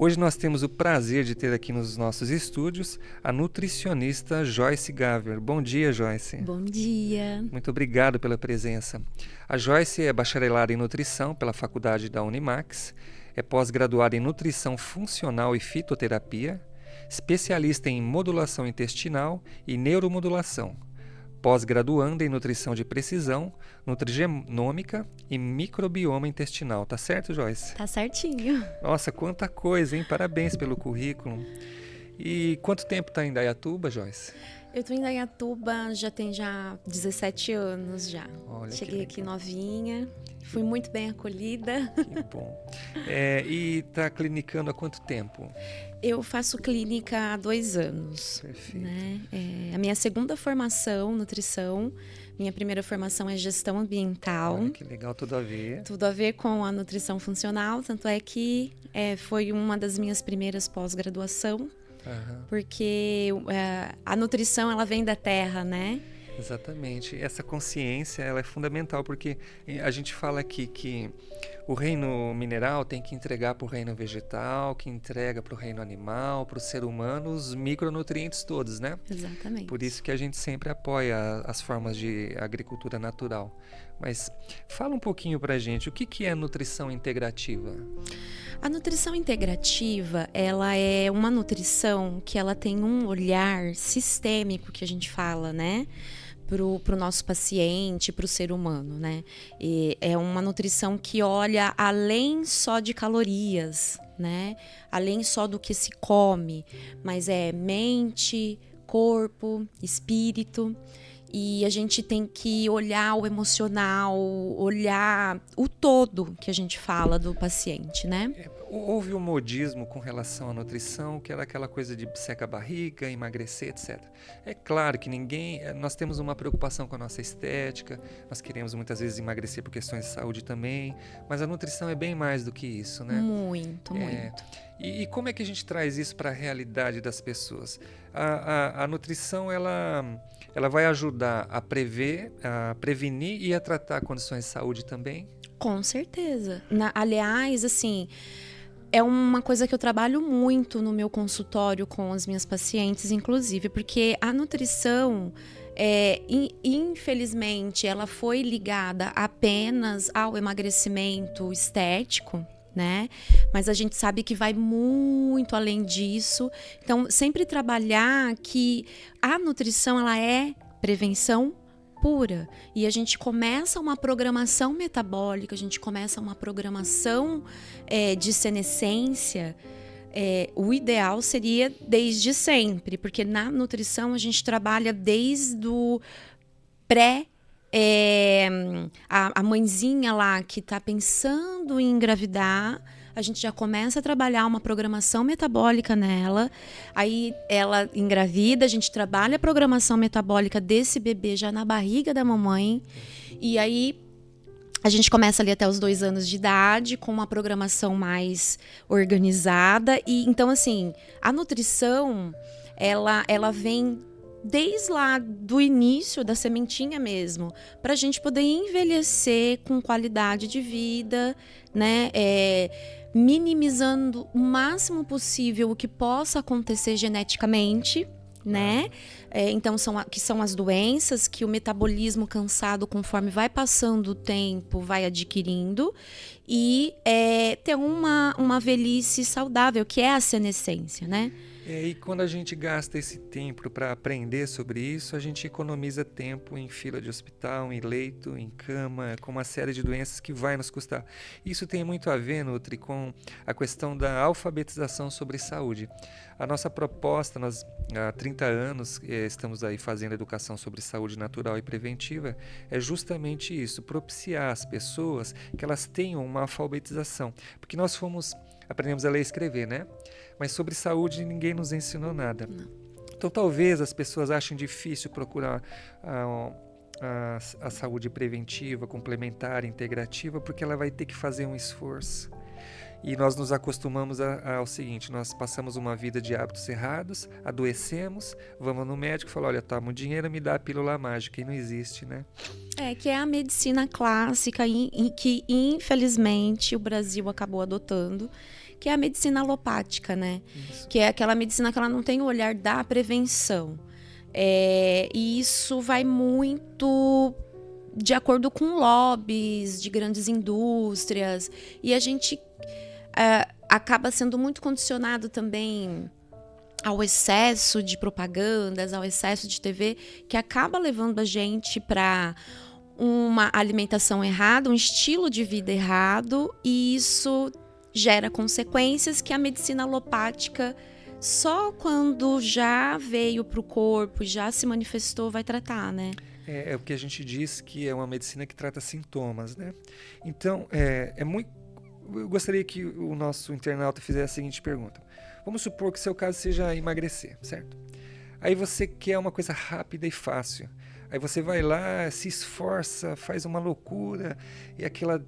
Hoje nós temos o prazer de ter aqui nos nossos estúdios a nutricionista Joyce Gaver. Bom dia, Joyce. Bom dia. Muito obrigado pela presença. A Joyce é bacharelada em nutrição pela Faculdade da Unimax, é pós-graduada em nutrição funcional e fitoterapia, especialista em modulação intestinal e neuromodulação, pós-graduanda em nutrição de precisão, nutrigenômica e microbioma intestinal. Tá certo, Joyce? Tá certinho. Nossa, quanta coisa, hein? Parabéns pelo currículo. E quanto tempo tá em Indaiatuba, Joyce? Eu tô em Indaiatuba já tem 17 anos já. Olha, cheguei aqui novinha, fui muito bem acolhida. Que bom. E tá clinicando há quanto tempo? Eu faço clínica há 2 anos. Perfeito. Né? A minha segunda formação, nutrição. Minha primeira formação é gestão ambiental. Olha, que legal, tudo a ver. Tudo a ver com a nutrição funcional, tanto é que foi uma das minhas primeiras pós-graduação. Aham. Porque a nutrição ela vem da terra, né? Exatamente. Essa consciência ela é fundamental, porque a gente fala aqui que o reino mineral tem que entregar para o reino vegetal, que entrega para o reino animal, para o ser humano, os micronutrientes todos, né? Exatamente. Por isso que a gente sempre apoia as formas de agricultura natural. Mas fala um pouquinho para a gente, o que é nutrição integrativa? A nutrição integrativa, ela é uma nutrição que ela tem um olhar sistêmico, que a gente fala, né? Pro nosso paciente, pro ser humano, né? E é uma nutrição que olha além só de calorias, né? Além só do que se come, mas é mente, corpo, espírito. E a gente tem que olhar o emocional, olhar o todo que a gente fala do paciente, né? Houve um modismo com relação à nutrição, que era aquela coisa de seca a barriga, emagrecer, etc. É claro que nós temos uma preocupação com a nossa estética, nós queremos muitas vezes emagrecer por questões de saúde também, mas a nutrição é bem mais do que isso, né? Muito, muito. E como é que a gente traz isso para a realidade das pessoas? A nutrição, ela vai ajudar a prevenir e a tratar condições de saúde também? Com certeza. Aliás, assim, é uma coisa que eu trabalho muito no meu consultório com as minhas pacientes, inclusive, porque a nutrição, infelizmente, ela foi ligada apenas ao emagrecimento estético, né? Mas a gente sabe que vai muito além disso. Então, sempre trabalhar que a nutrição, ela é prevenção pura. E a gente começa uma programação metabólica, a gente começa uma programação de senescência. O ideal seria desde sempre, porque na nutrição a gente trabalha desde o pré. A mãezinha lá que está pensando em engravidar, a gente já começa a trabalhar uma programação metabólica nela. Aí ela engravida, a gente trabalha a programação metabólica desse bebê já na barriga da mamãe. E aí a gente começa ali até os 2 anos de idade com uma programação mais organizada. E então, assim, a nutrição, ela vem desde lá do início da sementinha mesmo, para a gente poder envelhecer com qualidade de vida, né? Minimizando o máximo possível o que possa acontecer geneticamente, né? Então, que são as doenças que o metabolismo cansado, conforme vai passando o tempo, vai adquirindo, e ter uma velhice saudável, que é a senescência, né? E quando a gente gasta esse tempo para aprender sobre isso, a gente economiza tempo em fila de hospital, em leito, em cama, com uma série de doenças que vai nos custar. Isso tem muito a ver, Nutri, com a questão da alfabetização sobre saúde. A nossa proposta, nós há 30 anos estamos aí fazendo educação sobre saúde natural e preventiva, é justamente isso, propiciar às pessoas que elas tenham uma alfabetização. Porque nós aprendemos a ler e escrever, né? Mas sobre saúde ninguém nos ensinou nada. Não. Então talvez as pessoas achem difícil procurar a saúde preventiva, complementar, integrativa, porque ela vai ter que fazer um esforço. E nós nos acostumamos ao seguinte, nós passamos uma vida de hábitos errados, adoecemos, vamos no médico e falamos, olha, toma o dinheiro, me dá a pílula mágica, e não existe, né? Que é a medicina clássica que infelizmente o Brasil acabou adotando, que é a medicina alopática, né? Isso. Que é aquela medicina que ela não tem o olhar da prevenção. E isso vai muito de acordo com lobbies de grandes indústrias. E a gente acaba sendo muito condicionado também ao excesso de propagandas, ao excesso de TV, que acaba levando a gente para uma alimentação errada, um estilo de vida errado, e isso gera consequências que a medicina alopática, só quando já veio para o corpo, já se manifestou, vai tratar, né? É o que a gente diz que é uma medicina que trata sintomas, né? Então, eu gostaria que o nosso internauta fizesse a seguinte pergunta. Vamos supor que seu caso seja emagrecer, certo? Aí você quer uma coisa rápida e fácil. Aí você vai lá, se esforça, faz uma loucura, e aquela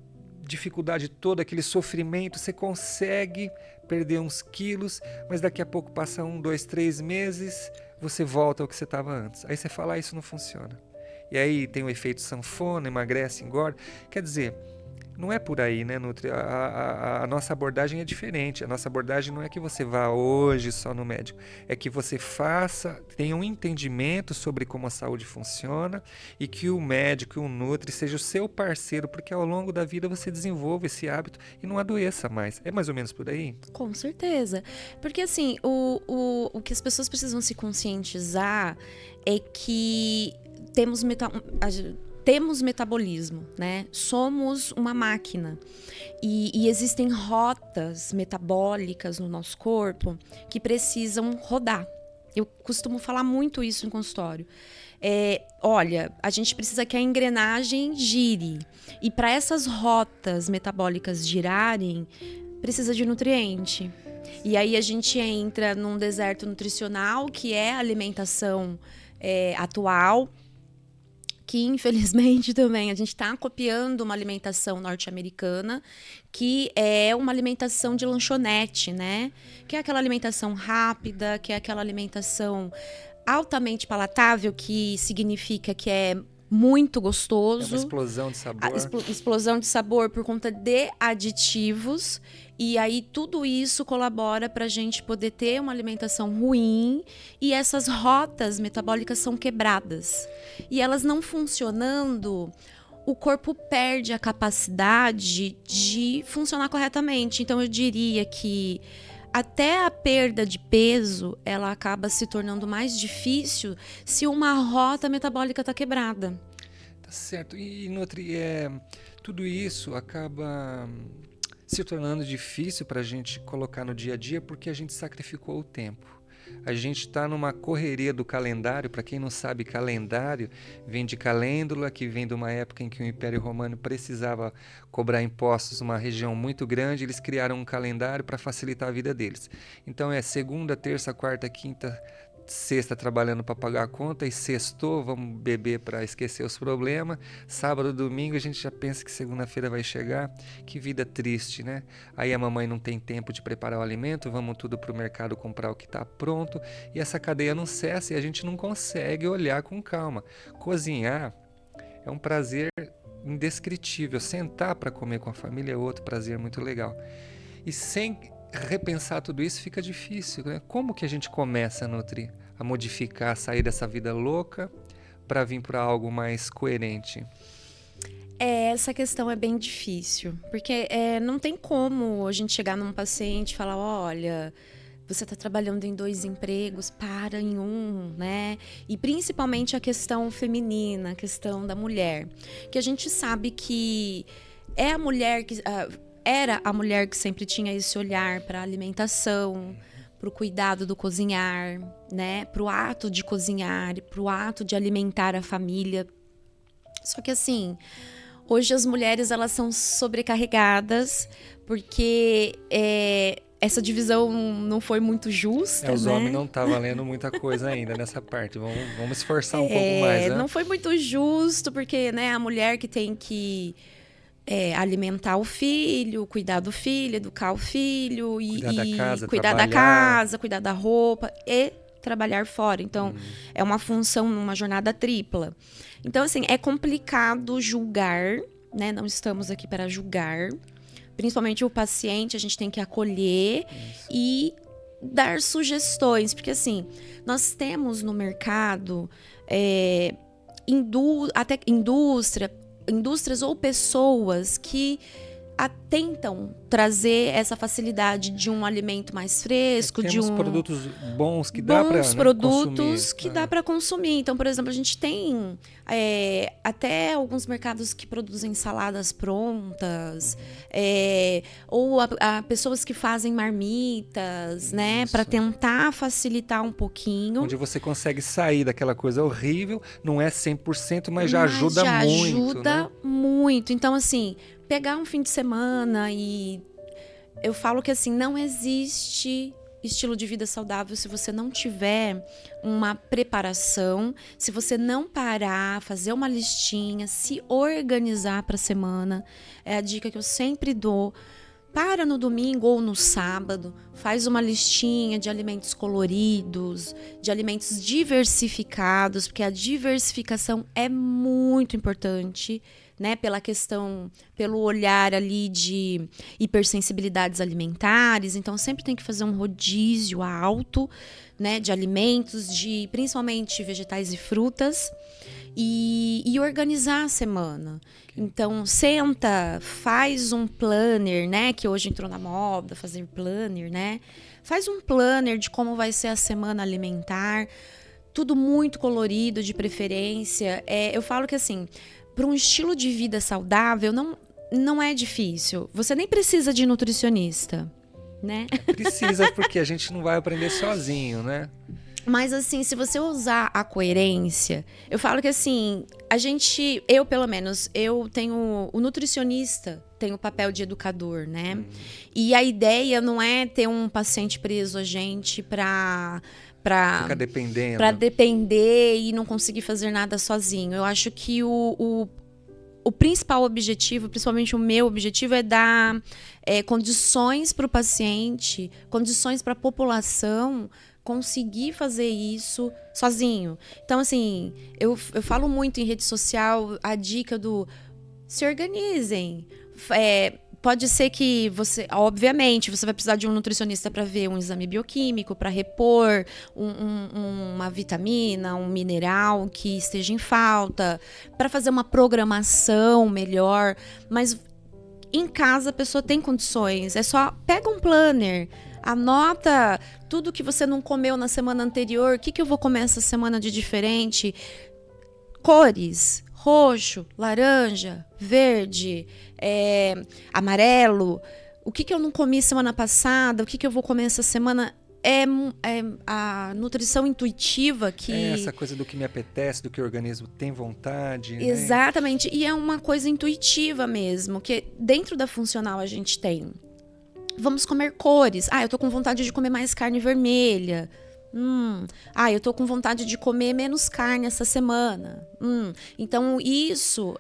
dificuldade toda, aquele sofrimento, você consegue perder uns quilos, mas daqui a pouco passa 1, 2, 3 meses, você volta ao que você estava antes. Aí você fala, isso não funciona. E aí tem o efeito sanfona, emagrece, engorda. Quer dizer, não é por aí, né, Nutri? A nossa abordagem é diferente. A nossa abordagem não é que você vá hoje só no médico. É que você tenha um entendimento sobre como a saúde funciona e que o médico e o Nutri seja o seu parceiro, porque ao longo da vida você desenvolva esse hábito e não adoeça mais. É mais ou menos por aí? Com certeza. Porque, assim, o que as pessoas precisam se conscientizar é que temos metabolismo, né? Somos uma máquina. E existem rotas metabólicas no nosso corpo que precisam rodar. Eu costumo falar muito isso em consultório. Olha, a gente precisa que a engrenagem gire. E para essas rotas metabólicas girarem, precisa de nutriente. E aí a gente entra num deserto nutricional, que é a alimentação atual, que infelizmente também a gente está copiando uma alimentação norte-americana, que é uma alimentação de lanchonete, né? Que é aquela alimentação rápida, que é aquela alimentação altamente palatável, que significa que é muito gostoso. É uma explosão de sabor. Explosão de sabor por conta de aditivos. E aí tudo isso colabora para a gente poder ter uma alimentação ruim, e essas rotas metabólicas são quebradas. E elas não funcionando, o corpo perde a capacidade de funcionar corretamente. Então eu diria que até a perda de peso, ela acaba se tornando mais difícil se uma rota metabólica está quebrada. Tá certo. E Nutri, tudo isso acaba se tornando difícil para a gente colocar no dia a dia porque a gente sacrificou o tempo. A gente está numa correria do calendário. Para quem não sabe, calendário vem de calêndula, que vem de uma época em que o Império Romano precisava cobrar impostos numa região muito grande. Eles criaram um calendário para facilitar a vida deles. Então é segunda, terça, quarta, quinta, sexta trabalhando para pagar a conta, e sextou, vamos beber para esquecer os problemas. Sábado, domingo, a gente já pensa que segunda-feira vai chegar. Que vida triste, né? Aí a mamãe não tem tempo de preparar o alimento, vamos tudo para o mercado comprar o que está pronto, e essa cadeia não cessa e a gente não consegue olhar com calma. Cozinhar é um prazer indescritível. Sentar para comer com a família é outro prazer muito legal. E sem repensar tudo isso fica difícil, né? Como que a gente começa, Nutri, a modificar, a sair dessa vida louca para vir para algo mais coerente? Essa questão é bem difícil, porque não tem como a gente chegar num paciente e falar, olha, você está trabalhando em 2 empregos, para em um, né? E principalmente a questão feminina, a questão da mulher, que a gente sabe que é a mulher que... Era a mulher que sempre tinha esse olhar para a alimentação, para o cuidado do cozinhar, né? Para o ato de cozinhar, para o ato de alimentar a família. Só que assim, hoje as mulheres elas são sobrecarregadas porque essa divisão não foi muito justa, Os né? homens não tá valendo muita coisa ainda nessa parte. Vamos esforçar um pouco mais, né? Não foi muito justo porque, né, a mulher que tem que alimentar o filho, cuidar do filho, educar o filho Cuidar da casa, cuidar da casa, cuidar da roupa e trabalhar fora. Então, é uma função, uma jornada tripla. Então, assim, é complicado julgar, né? Não estamos aqui para julgar, principalmente o paciente, a gente tem que acolher e dar sugestões, porque assim, nós temos no mercado até indústrias ou pessoas que tentam trazer essa facilidade de um alimento mais fresco, Temos produtos bons que dá para produtos consumir. que dá para consumir. Então, por exemplo, a gente tem até alguns mercados que produzem saladas prontas, ou pessoas que fazem marmitas, né, para tentar facilitar um pouquinho. Onde você consegue sair daquela coisa horrível, não é 100%, mas já ajuda muito. Ajuda muito. Então, assim, pegar um fim de semana e eu falo que assim, não existe estilo de vida saudável se você não tiver uma preparação, se você não parar, fazer uma listinha, se organizar para a semana. É a dica que eu sempre dou. Para no domingo ou no sábado, faz uma listinha de alimentos coloridos, de alimentos diversificados, porque a diversificação é muito importante, né? Pelo olhar ali de hipersensibilidades alimentares. Então, sempre tem que fazer um rodízio alto, né? De alimentos, principalmente vegetais e frutas. E organizar a semana. Então, senta, faz um planner, né? Que hoje entrou na moda, fazer planner, né? Faz um planner de como vai ser a semana alimentar. Tudo muito colorido, de preferência. Eu falo que, assim, para um estilo de vida saudável, não é difícil. Você nem precisa de nutricionista, né? Precisa, porque a gente não vai aprender sozinho, né? Mas, assim, se você usar a coerência, eu falo que, assim, eu pelo menos, eu tenho, o nutricionista tem o papel de educador, né? E a ideia não é ter um paciente preso a gente pra ficar dependendo. Pra depender e não conseguir fazer nada sozinho. Eu acho que o principal objetivo, principalmente o meu objetivo, é dar condições para o paciente, condições para a população conseguir fazer isso sozinho. Então, assim, eu falo muito em rede social a dica do se organizem. Pode ser que você, obviamente, você vai precisar de um nutricionista para ver um exame bioquímico, para repor uma vitamina, um mineral que esteja em falta, para fazer uma programação melhor. Mas em casa a pessoa tem condições. É só pega um planner, anota tudo que você não comeu na semana anterior, o que eu vou comer essa semana de diferente. Cores, roxo, laranja, verde, amarelo. O que eu não comi semana passada, o que eu vou comer essa semana. É a nutrição intuitiva que... essa coisa do que me apetece, do que o organismo tem vontade. Exatamente. Né? E é uma coisa intuitiva mesmo, que dentro da funcional a gente tem. Vamos comer cores. Eu tô com vontade de comer mais carne vermelha. Eu tô com vontade de comer menos carne essa semana. Então, isso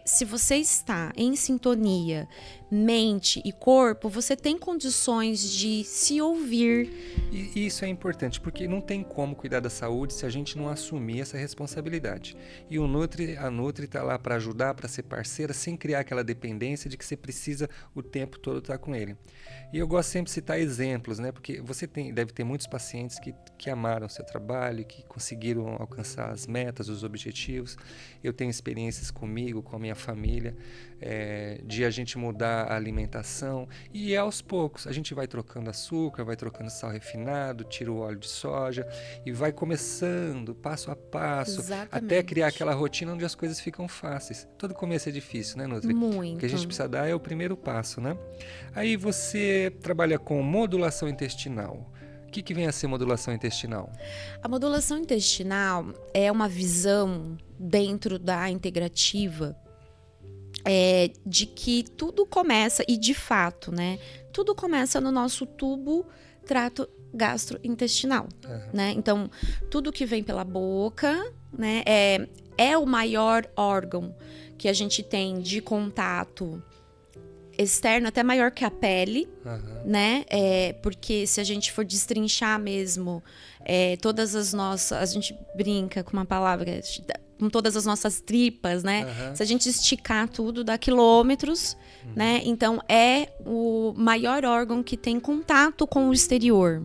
se você está em sintonia, mente e corpo, você tem condições de se ouvir. E isso é importante, porque não tem como cuidar da saúde se a gente não assumir essa responsabilidade. E a Nutri está lá para ajudar, para ser parceira, sem criar aquela dependência de que você precisa o tempo todo estar com ele. E eu gosto sempre de citar exemplos, né? Porque você deve ter muitos pacientes que amaram o seu trabalho, que conseguiram alcançar as metas, os objetivos. Eu tenho experiências comigo, com a minha família, de a gente mudar a alimentação. E aos poucos, a gente vai trocando açúcar, vai trocando sal refinado, tira o óleo de soja e vai começando passo a passo. Exatamente. Até criar aquela rotina onde as coisas ficam fáceis. Todo começo é difícil, né, Nutri? Muito. O que a gente precisa dar é o primeiro passo, né? Aí você trabalha com modulação intestinal. O que vem a ser modulação intestinal? A modulação intestinal é uma visão dentro da integrativa de que tudo começa, e de fato, né? Tudo começa no nosso tubo trato gastrointestinal, né? Então, tudo que vem pela boca, né? É o maior órgão que a gente tem de contato externo, até maior que a pele, né? Porque se a gente for destrinchar mesmo todas as nossas... A gente brinca com uma palavra, com todas as nossas tripas, né? Se a gente esticar tudo, dá quilômetros, né? Então, é o maior órgão que tem contato com o exterior.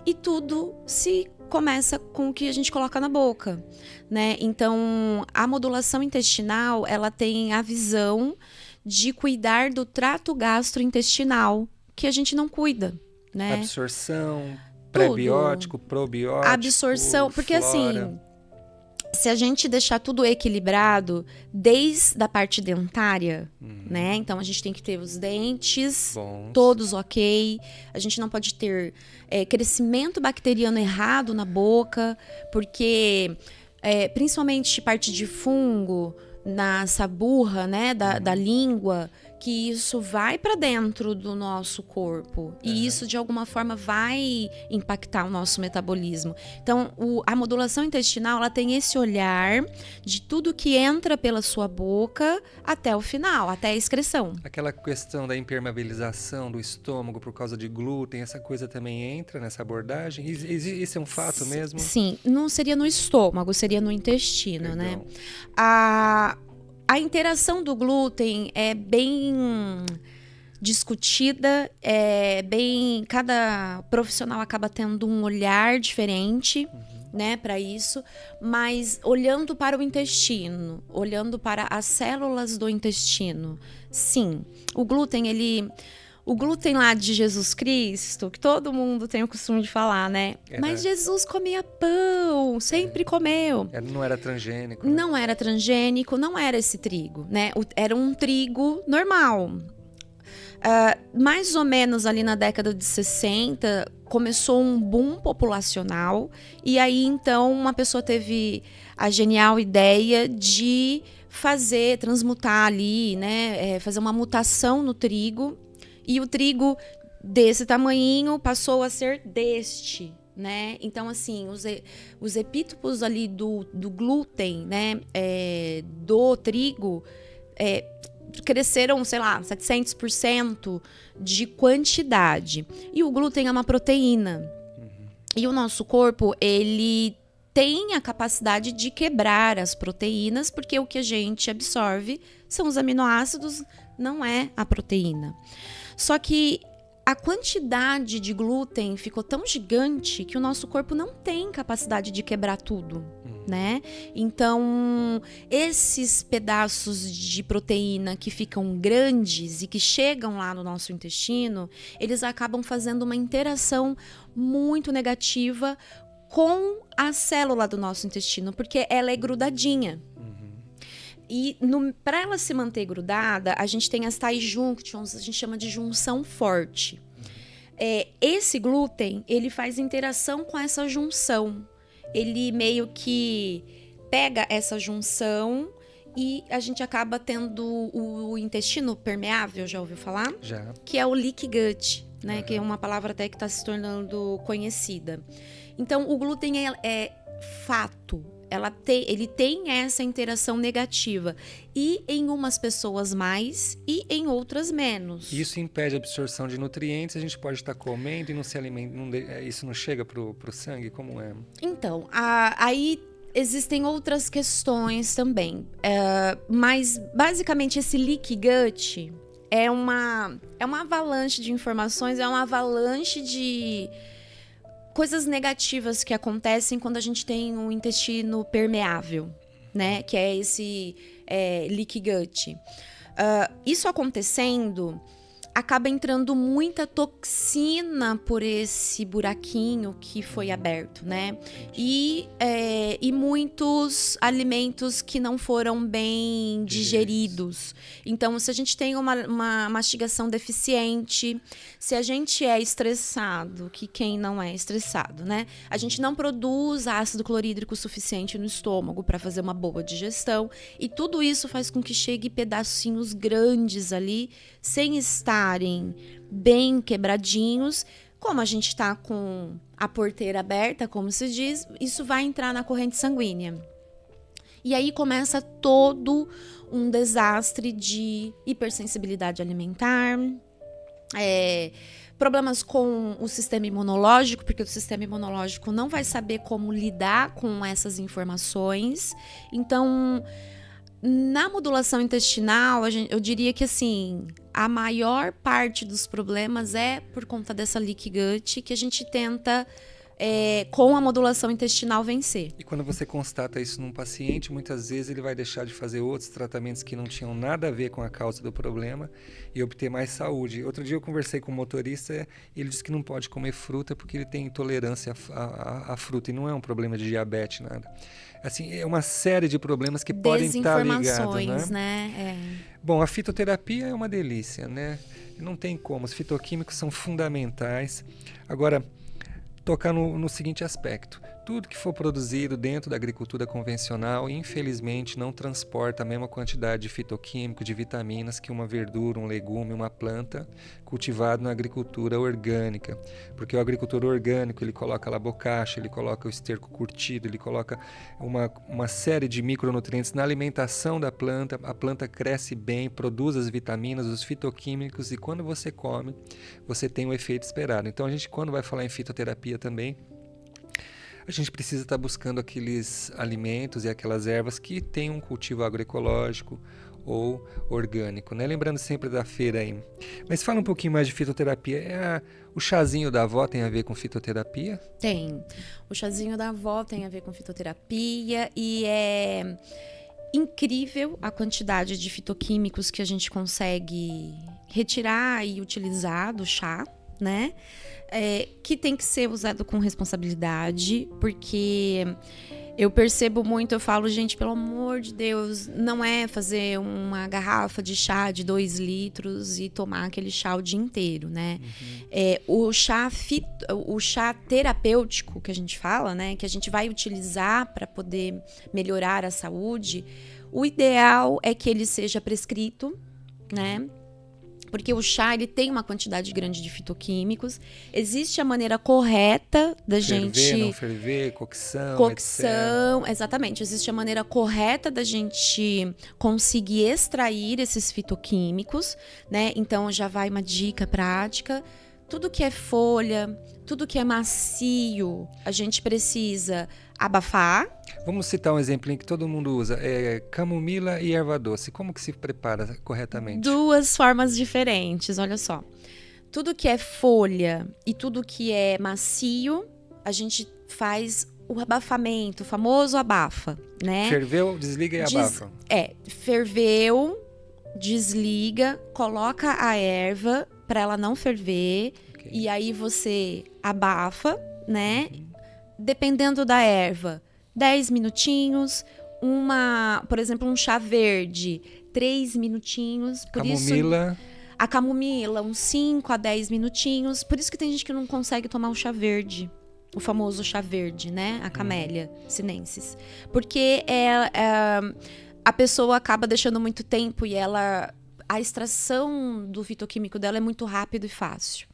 E tudo se começa com o que a gente coloca na boca, né? Então, a modulação intestinal, ela tem a visão de cuidar do trato gastrointestinal, que a gente não cuida, né? Absorção, pré-biótico, probiótico, absorção, porque flora. assim, se a gente deixar tudo equilibrado, desde a parte dentária, né? Então a gente tem que ter os dentes Bons. todos ok. A gente não pode ter crescimento bacteriano errado na boca, porque principalmente parte de fungo na saburra, né, da língua, que isso vai para dentro do nosso corpo e isso de alguma forma vai impactar o nosso metabolismo. Então, a modulação intestinal, ela tem esse olhar de tudo que entra pela sua boca até o final, até a excreção. Aquela questão da impermeabilização do estômago por causa de glúten, essa coisa também entra nessa abordagem? Isso é um fato mesmo? Sim, não seria no estômago, seria no intestino, né? A interação do glúten é bem discutida, cada profissional acaba tendo um olhar diferente, né, para isso, mas olhando para o intestino, olhando para as células do intestino, sim, o glúten lá de Jesus Cristo, que todo mundo tem o costume de falar, né? Mas Jesus comia pão, sempre comeu. Não era transgênico. Né? Não era transgênico, não era esse trigo, né? Era um trigo normal. Mais ou menos ali na década de 60, começou um boom populacional. E aí, então, uma pessoa teve a genial ideia de transmutar ali, né? Fazer uma mutação no trigo. E o trigo desse tamanhinho passou a ser deste, né? Então, assim, os epítopos ali do glúten, né? Do trigo, cresceram, sei lá, 700% de quantidade. E o glúten é uma proteína. E o nosso corpo, ele tem a capacidade de quebrar as proteínas, porque o que a gente absorve são os aminoácidos, não é a proteína. Só que a quantidade de glúten ficou tão gigante que o nosso corpo não tem capacidade de quebrar tudo, né? Então, esses pedaços de proteína que ficam grandes e que chegam lá no nosso intestino, eles acabam fazendo uma interação muito negativa com a célula do nosso intestino, porque ela é grudadinha. E para ela se manter grudada, a gente tem as tais junctions, a gente chama de junção forte. Esse glúten, ele faz interação com essa junção. Ele meio que pega essa junção e a gente acaba tendo o intestino permeável, já ouviu falar? Já. Que é o leaky gut, né? Que é uma palavra até que está se tornando conhecida. Então, o glúten é fato. Ele tem essa interação negativa. E em umas pessoas mais e em outras menos. Isso impede a absorção de nutrientes, a gente pode estar comendo e não se alimenta. Isso não chega pro sangue? Como é? Então, aí existem outras questões também. Mas, basicamente, esse leaky gut é uma avalanche de informações, é uma avalanche de coisas negativas que acontecem quando a gente tem um intestino permeável, né? Que é esse leaky gut. Isso acontecendo, acaba entrando muita toxina por esse buraquinho que foi aberto, né? E muitos alimentos que não foram bem digeridos. Então, se a gente tem uma mastigação deficiente, se a gente é estressado, que quem não é estressado, né? A gente não produz ácido clorídrico suficiente no estômago para fazer uma boa digestão. E tudo isso faz com que chegue pedacinhos grandes ali, sem estarem bem quebradinhos. Como a gente está com a porteira aberta, como se diz, isso vai entrar na corrente sanguínea. E aí começa todo um desastre de hipersensibilidade alimentar, Problemas com o sistema imunológico, porque o sistema imunológico não vai saber como lidar com essas informações. Então, na modulação intestinal, eu diria que assim, a maior parte dos problemas é por conta dessa leaky gut que a gente tenta, com a modulação intestinal, vencer. E quando você constata isso num paciente, muitas vezes ele vai deixar de fazer outros tratamentos que não tinham nada a ver com a causa do problema e obter mais saúde. Outro dia eu conversei com um motorista e ele disse que não pode comer fruta porque ele tem intolerância à fruta. E não é um problema de diabetes, nada. Assim, é uma série de problemas que podem estar ligados, né? Bom, a fitoterapia é uma delícia, né? Não tem como. Os fitoquímicos são fundamentais. Agora, tocar no seguinte aspecto. Tudo que for produzido dentro da agricultura convencional, infelizmente, não transporta a mesma quantidade de fitoquímico, de vitaminas que uma verdura, um legume, uma planta cultivado na agricultura orgânica. Porque o agricultor orgânico, ele coloca lá bocacha, ele coloca o esterco curtido, ele coloca uma série de micronutrientes na alimentação da planta, a planta cresce bem, produz as vitaminas, os fitoquímicos, e quando você come, você tem o efeito esperado. Então, a gente, quando vai falar em fitoterapia também, a gente precisa estar buscando aqueles alimentos e aquelas ervas que têm um cultivo agroecológico ou orgânico, né? Lembrando sempre da feira aí. Mas fala um pouquinho mais de fitoterapia. O chazinho da avó tem a ver com fitoterapia? Tem. O chazinho da avó tem a ver com fitoterapia e é incrível a quantidade de fitoquímicos que a gente consegue retirar e utilizar do chá, né? Que tem que ser usado com responsabilidade, porque eu percebo muito, eu falo, gente, pelo amor de Deus, não é fazer uma garrafa de chá de 2 litros e tomar aquele chá o dia inteiro, né? O chá terapêutico que a gente fala, né? Que a gente vai utilizar para poder melhorar a saúde, o ideal é que ele seja prescrito, né? Porque o chá, ele tem uma quantidade grande de fitoquímicos. Existe a maneira correta da gente... Ferver, não ferver, cocção, Cocção, etc. Exatamente. Existe a maneira correta da gente conseguir extrair esses fitoquímicos, né? Então, já vai uma dica prática. Tudo que é folha, tudo que é macio, a gente precisa abafar. Vamos citar um exemplo que todo mundo usa, camomila e erva doce. Como que se prepara corretamente? 2 formas diferentes, olha só. Tudo que é folha e tudo que é macio, a gente faz o abafamento, o famoso abafa, né? Ferveu, desliga e abafa. Ferveu, desliga, coloca a erva para ela não ferver, okay. E aí você abafa, né? Dependendo da erva, 10 minutinhos, por exemplo, um chá verde, 3 minutinhos. Camomila. A camomila, uns 5 a 10 minutinhos. Por isso que tem gente que não consegue tomar o chá verde, o famoso chá verde, né? A Camellia sinensis. Porque a pessoa acaba deixando muito tempo e a extração do fitoquímico dela é muito rápido e fácil.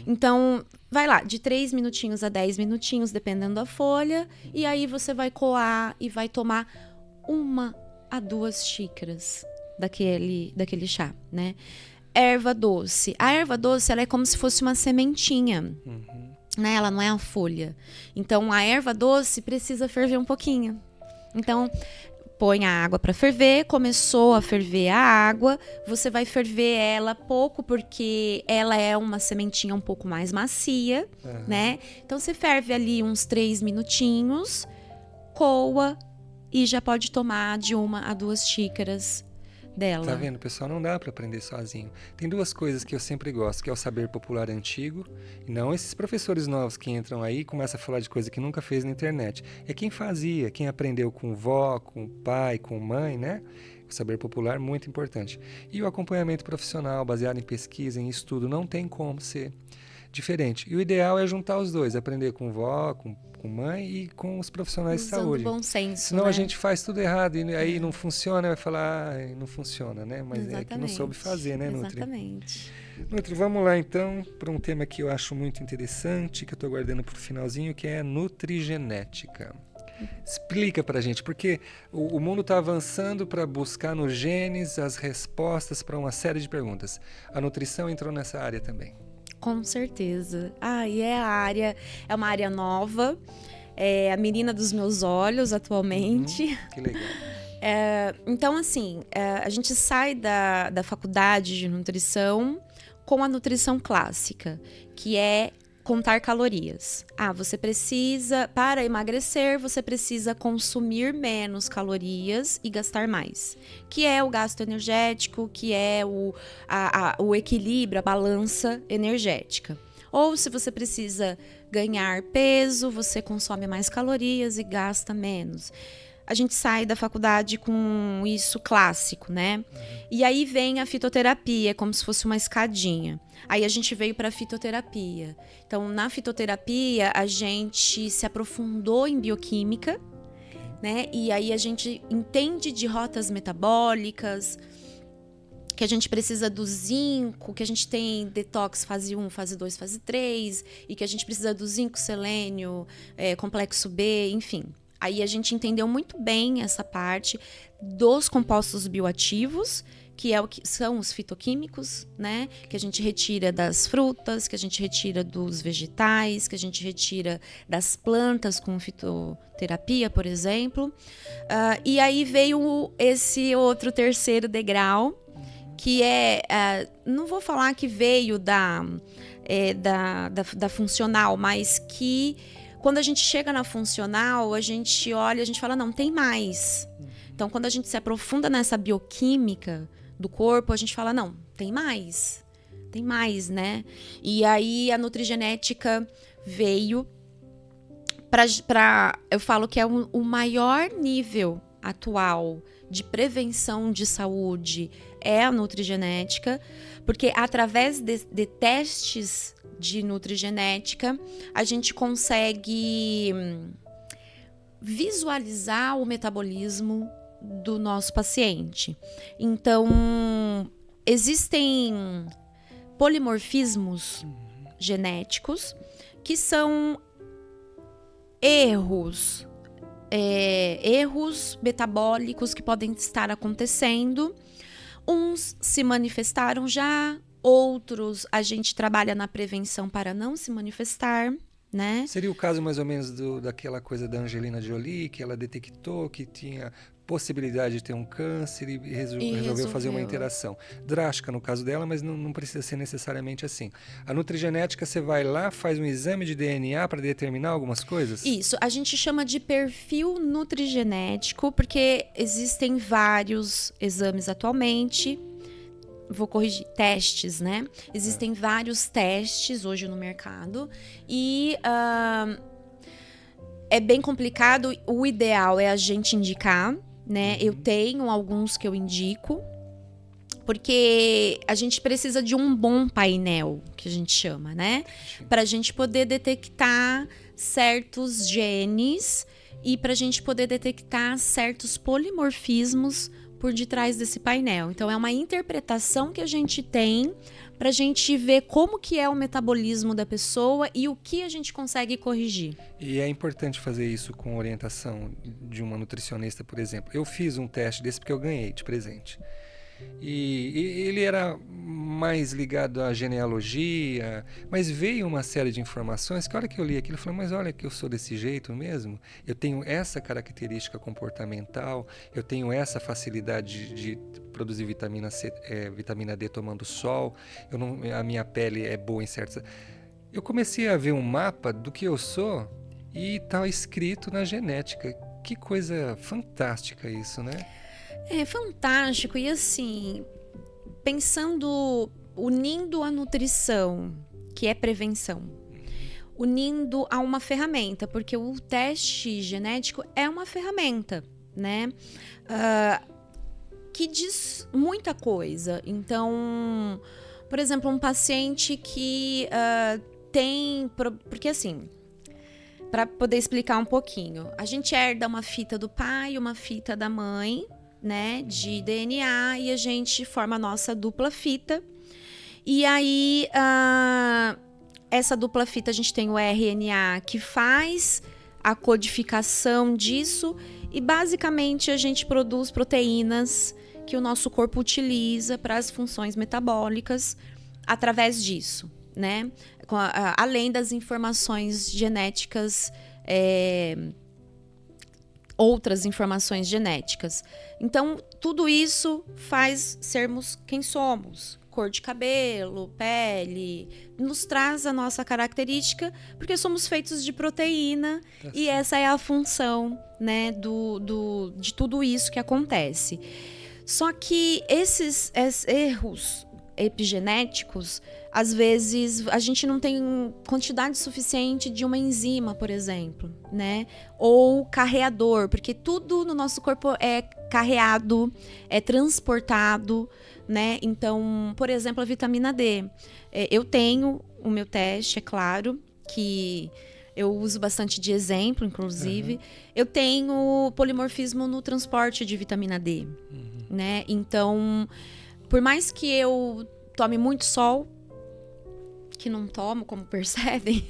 Então, vai lá, de 3 minutinhos a 10 minutinhos, dependendo da folha, e aí você vai coar e vai tomar 1 a 2 xícaras daquele chá, né? Erva doce. A erva doce, ela é como se fosse uma sementinha, né? Ela não é a folha. Então, a erva doce precisa ferver um pouquinho. Então, põe a água para ferver, começou a ferver a água, você vai ferver ela pouco, porque ela é uma sementinha um pouco mais macia, né? Então, você ferve ali uns 3 minutinhos, coa e já pode tomar de 1 a 2 xícaras dela. Tá vendo, pessoal? Não dá para aprender sozinho. Tem 2 coisas que eu sempre gosto, que é o saber popular antigo, e não esses professores novos que entram aí e começam a falar de coisa que nunca fez na internet. É quem fazia, quem aprendeu com vó, com pai, com mãe, né? O saber popular, muito importante. E o acompanhamento profissional, baseado em pesquisa, em estudo, não tem como ser diferente. E o ideal é juntar os 2, aprender com vó, com mãe e com os profissionais de saúde. Bom senso, senão, né? A gente faz tudo errado e aí não funciona, vai falar, não funciona, né? Mas exatamente. É que não soube fazer, né, Nutri? Exatamente. Nutri, vamos lá então para um tema que eu acho muito interessante, que eu estou guardando para o finalzinho, que é nutrigenética. Explica pra gente, porque o mundo está avançando para buscar nos genes as respostas para uma série de perguntas. A nutrição entrou nessa área também. Com certeza. E é uma área nova, é a menina dos meus olhos atualmente. Que legal. Então, assim, a gente sai da faculdade de nutrição com a nutrição clássica, que é contar calorias. Você precisa, para emagrecer, você precisa consumir menos calorias e gastar mais. Que é o gasto energético, que é o equilíbrio, a balança energética. Ou se você precisa ganhar peso, você consome mais calorias e gasta menos. A gente sai da faculdade com isso clássico, né? E aí vem a fitoterapia, como se fosse uma escadinha. Aí a gente veio para a fitoterapia. Então, na fitoterapia, a gente se aprofundou em bioquímica, né? E aí a gente entende de rotas metabólicas, que a gente precisa do zinco, que a gente tem detox fase 1, fase 2, fase 3, e que a gente precisa do zinco, selênio, complexo B, enfim. Aí a gente entendeu muito bem essa parte dos compostos bioativos, que é o que são os fitoquímicos, né? Que a gente retira das frutas, que a gente retira dos vegetais, que a gente retira das plantas com fitoterapia, por exemplo. E aí veio esse outro terceiro degrau, que não vou falar que veio da funcional, mas que quando a gente chega na funcional, a gente olha, a gente fala, não, tem mais. Então, quando a gente se aprofunda nessa bioquímica do corpo, a gente fala, não, tem mais, né? E aí a nutrigenética veio eu falo que é o maior nível atual de prevenção de saúde é a nutrigenética, porque através de testes de nutrigenética, a gente consegue visualizar o metabolismo do nosso paciente. Então, existem polimorfismos genéticos que são erros metabólicos que podem estar acontecendo. Uns se manifestaram já, outros a gente trabalha na prevenção para não se manifestar, né? Seria o caso mais ou menos daquela coisa da Angelina Jolie, que ela detectou que tinha possibilidade de ter um câncer e resolveu fazer uma interação drástica no caso dela, mas não precisa ser necessariamente assim. A nutrigenética, você vai lá, faz um exame de DNA para determinar algumas coisas? Isso, a gente chama de perfil nutrigenético, porque existem vários exames atualmente. Vou corrigir, testes, né? Existem vários testes hoje no mercado e é bem complicado. O ideal é a gente indicar, né? Eu tenho alguns que eu indico, porque a gente precisa de um bom painel, que a gente chama, né? Para a gente poder detectar certos genes e para a gente poder detectar certos polimorfismos por detrás desse painel. Então, é uma interpretação que a gente tem para a gente ver como que é o metabolismo da pessoa e o que a gente consegue corrigir. E é importante fazer isso com orientação de uma nutricionista, por exemplo. Eu fiz um teste desse porque eu ganhei de presente. E ele era mais ligado à genealogia, mas veio uma série de informações que a hora que eu li aquilo, eu falei, mas olha que eu sou desse jeito mesmo, eu tenho essa característica comportamental, eu tenho essa facilidade de produzir vitamina D tomando sol, a minha pele é boa em certas... Eu comecei a ver um mapa do que eu sou e está escrito na genética. Que coisa fantástica isso, né? É fantástico. E assim, unindo a nutrição, que é prevenção, unindo a uma ferramenta, porque o teste genético é uma ferramenta, né? Que diz muita coisa. Então, por exemplo, um paciente que porque assim, para poder explicar um pouquinho, a gente herda uma fita do pai, uma fita da mãe, né, de DNA, e a gente forma a nossa dupla fita. E aí, essa dupla fita, a gente tem o RNA que faz a codificação disso, e basicamente a gente produz proteínas que o nosso corpo utiliza para as funções metabólicas através disso, né? Além das informações genéticas, outras informações genéticas. Então, tudo isso faz sermos quem somos. Cor de cabelo, pele, nos traz a nossa característica, porque somos feitos de proteína e essa é a função, né, de tudo isso que acontece. Só que esses erros epigenéticos, às vezes a gente não tem quantidade suficiente de uma enzima, por exemplo, né? Ou carreador, porque tudo no nosso corpo é carreado, é transportado, né? Então, por exemplo, a vitamina D. Eu tenho o meu teste, é claro, que eu uso bastante de exemplo, inclusive. Eu tenho polimorfismo no transporte de vitamina D, né? Então, por mais que eu tome muito sol, que não tomo, como percebem,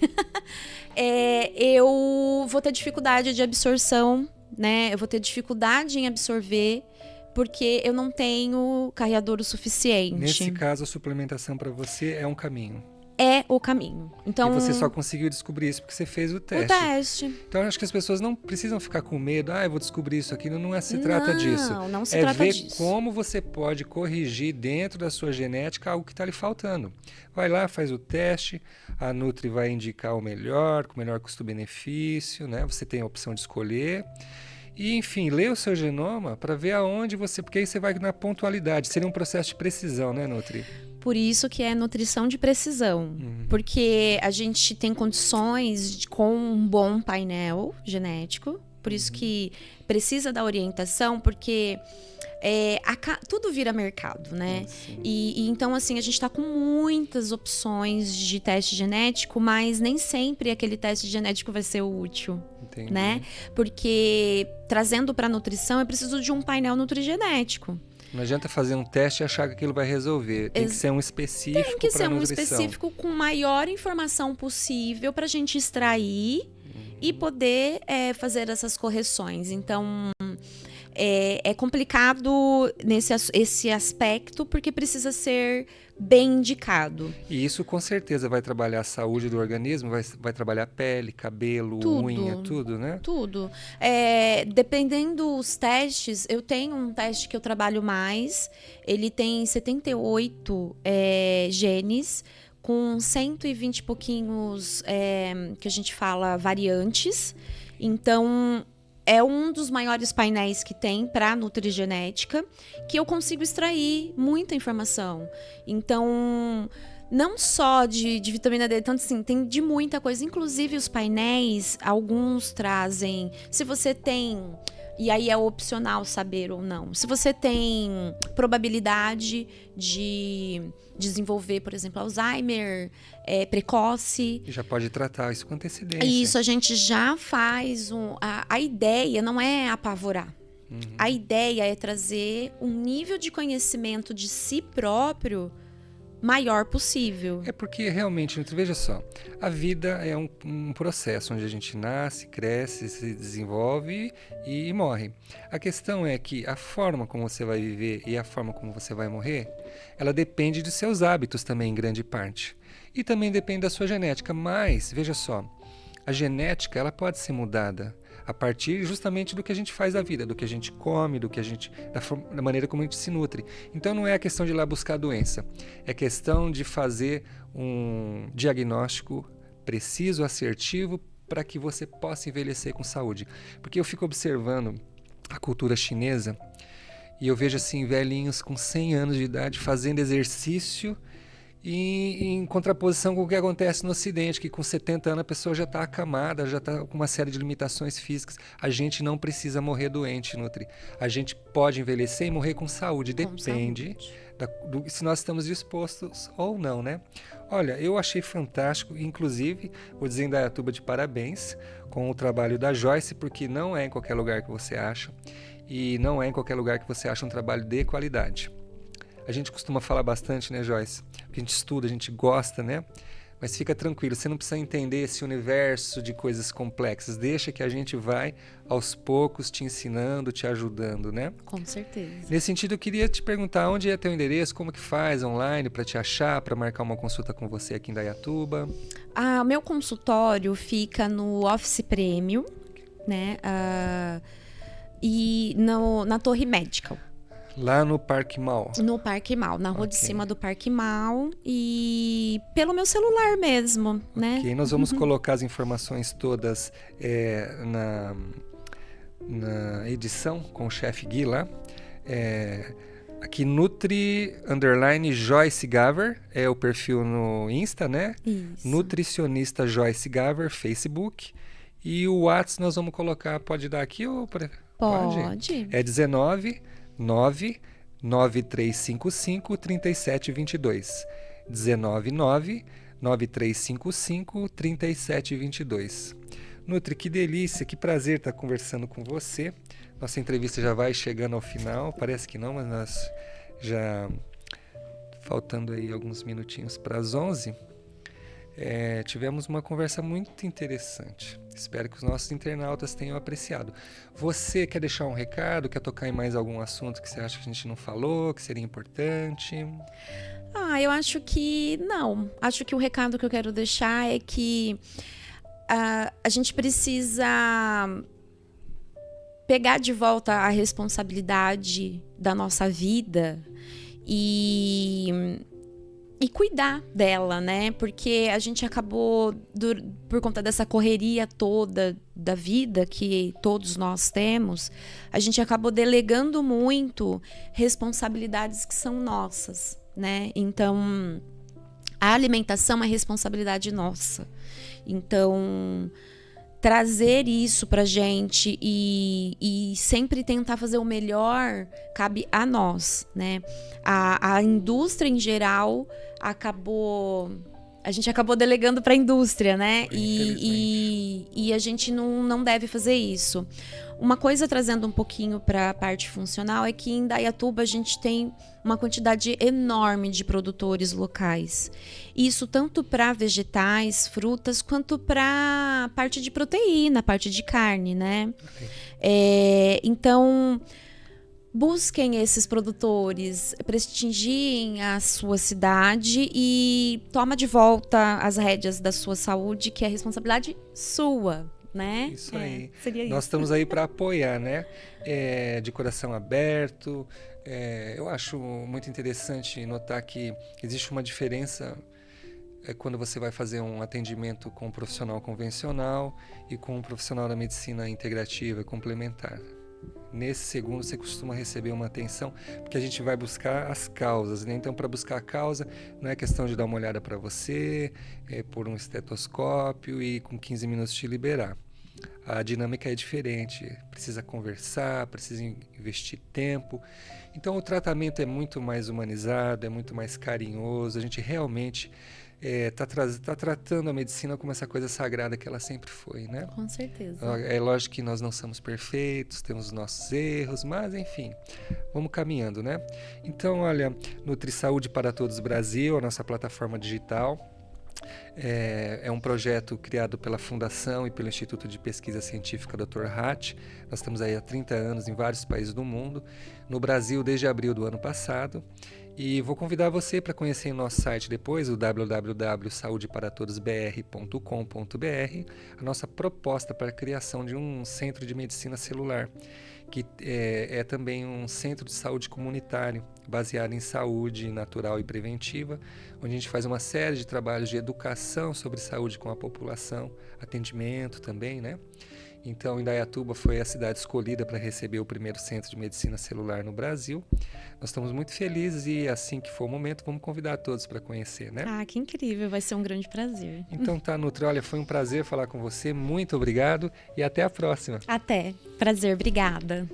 eu vou ter dificuldade de absorção, né? Eu vou ter dificuldade em absorver, porque eu não tenho carreador o suficiente. Nesse caso, a suplementação para você é um caminho. É o caminho. Então, e você só conseguiu descobrir isso porque você fez o teste. Então, eu acho que as pessoas não precisam ficar com medo. Eu vou descobrir isso aqui. Não se trata disso. Não se trata disso. É ver como você pode corrigir dentro da sua genética algo que está lhe faltando. Vai lá, faz o teste. A Nutri vai indicar o melhor, com o melhor custo-benefício, né? Você tem a opção de escolher. E, enfim, lê o seu genoma para ver aonde você... Porque aí você vai na pontualidade. Seria um processo de precisão, né, Nutri? Por isso que é nutrição de precisão. Porque a gente tem condições com um bom painel genético. Por isso que precisa da orientação, porque tudo vira mercado, né? E então, assim, a gente está com muitas opções de teste genético, mas nem sempre aquele teste genético vai ser útil. Entendi. Né? Porque, trazendo para a nutrição, é preciso de um painel nutrigenético. Não adianta fazer um teste e achar que aquilo vai resolver. Tem que ser um específico para nutrição. Tem que ser um específico com maior informação possível para a gente extrair e poder fazer essas correções. Então, é complicado esse aspecto, porque precisa ser bem indicado. E isso com certeza vai trabalhar a saúde do organismo, vai trabalhar pele, cabelo, unha, tudo, né? Tudo. Dependendo dos testes, eu tenho um teste que eu trabalho mais, ele tem 78 genes, com 120 e pouquinhos, que a gente fala, variantes. Então, é um dos maiores painéis que tem para nutrigenética, que eu consigo extrair muita informação. Então, não só de vitamina D, tanto assim, tem de muita coisa. Inclusive, os painéis, alguns trazem... Se você tem... E aí é opcional saber ou não. Se você tem probabilidade de desenvolver, por exemplo, Alzheimer precoce. E já pode tratar isso com antecedência. Isso, a gente já faz a ideia não é apavorar. A ideia é trazer um nível de conhecimento de si próprio maior possível. É porque realmente, veja só, a vida é um processo onde a gente nasce, cresce, se desenvolve e morre. A questão é que a forma como você vai viver e a forma como você vai morrer, ela depende de seus hábitos também, em grande parte. E também depende da sua genética, mas, veja só, a genética ela pode ser mudada a partir justamente do que a gente faz da vida, do que a gente come, da maneira como a gente se nutre. Então não é a questão de ir lá buscar a doença, é questão de fazer um diagnóstico preciso, assertivo, para que você possa envelhecer com saúde. Porque eu fico observando a cultura chinesa e eu vejo assim velhinhos com 100 anos de idade fazendo exercício e em contraposição com o que acontece no Ocidente, que com 70 anos a pessoa já está acamada, já está com uma série de limitações físicas. A gente não precisa morrer doente, Nutri. A gente pode envelhecer e morrer com saúde. Depende se nós estamos dispostos ou não, né? Olha, eu achei fantástico, inclusive, vou dizer em Dayatuba de parabéns com o trabalho da Joyce, porque não é em qualquer lugar que você acha e não é em qualquer lugar que você acha um trabalho de qualidade. A gente costuma falar bastante, né, Joyce? Porque a gente estuda, a gente gosta, né, Mas fica tranquilo, você não precisa entender esse universo de coisas complexas. Deixa que a gente vai, aos poucos, te ensinando, te ajudando, né? Com certeza. Nesse sentido, eu queria te perguntar onde é teu endereço, como que faz online para te achar, para marcar uma consulta com você aqui em Indaiatuba. O meu consultório fica no Office Premium, né? E na Torre Medical. Lá no Parque Mall. No Parque Mall, na rua de cima do Parque Mall e pelo meu celular mesmo, né? Ok, nós vamos colocar as informações todas na edição com o chefe Gui lá. Aqui Nutri_Joyce Gaver é o perfil no Insta, né? Isso. Nutricionista Joyce Gaver, Facebook. E o WhatsApp nós vamos colocar, pode dar aqui ou pode? É 19 9 9355 3722. 19 9 9355 3722. Nutri, que delícia, que prazer estar conversando com você. Nossa entrevista já vai chegando ao final, parece que não, mas nós já faltando aí alguns minutinhos para as 11. Tivemos uma conversa muito interessante. Espero que os nossos internautas tenham apreciado. Você quer deixar um recado? Quer tocar em mais algum assunto que você acha que a gente não falou, que seria importante? Eu acho que não. Acho que o recado que eu quero deixar é que a gente precisa pegar de volta a responsabilidade da nossa vida e cuidar dela, né? Porque a gente acabou, por conta dessa correria toda da vida que todos nós temos, a gente acabou delegando muito responsabilidades que são nossas, né? Então, a alimentação é responsabilidade nossa. Então, trazer isso pra gente e sempre tentar fazer o melhor cabe a nós, né? A indústria em geral a gente acabou delegando para a indústria, né? E a gente não deve fazer isso. Uma coisa, trazendo um pouquinho para a parte funcional, é que em Indaiatuba a gente tem uma quantidade enorme de produtores locais. Isso tanto para vegetais, frutas, quanto para a parte de proteína, parte de carne, né? Então, busquem esses produtores, prestigiem a sua cidade e toma de volta as rédeas da sua saúde, que é responsabilidade sua. Né? Isso aí. Seria Nós isso. estamos aí para apoiar, né? De coração aberto. Eu acho muito interessante notar que existe uma diferença quando você vai fazer um atendimento com um profissional convencional e com um profissional da medicina integrativa complementar. Nesse segundo você costuma receber uma atenção, porque a gente vai buscar as causas, né? Então, para buscar a causa, não é questão de dar uma olhada para você, pôr um estetoscópio e com 15 minutos te liberar. A dinâmica é diferente, precisa conversar, precisa investir tempo. Então, o tratamento é muito mais humanizado, é muito mais carinhoso, a gente realmente tá tratando a medicina como essa coisa sagrada que ela sempre foi, né? Com certeza. É lógico que nós não somos perfeitos, temos os nossos erros, mas enfim, vamos caminhando, né? Então, olha, NutriSaúde para Todos Brasil, a nossa plataforma digital, é um projeto criado pela Fundação e pelo Instituto de Pesquisa Científica Dr. Hatch. Nós estamos aí há 30 anos em vários países do mundo, no Brasil desde abril do ano passado. E vou convidar você para conhecer o nosso site depois, o www.saudeparatodosbr.com.br, a nossa proposta para a criação de um centro de medicina celular, que é também um centro de saúde comunitário, baseado em saúde natural e preventiva, onde a gente faz uma série de trabalhos de educação sobre saúde com a população, atendimento também, né? Então, Indaiatuba foi a cidade escolhida para receber o primeiro centro de medicina celular no Brasil. Nós estamos muito felizes e assim que for o momento, vamos convidar todos para conhecer, né? Que incrível, vai ser um grande prazer. Então tá, Nutri, olha, foi um prazer falar com você, muito obrigado e até a próxima. Até, prazer, obrigada.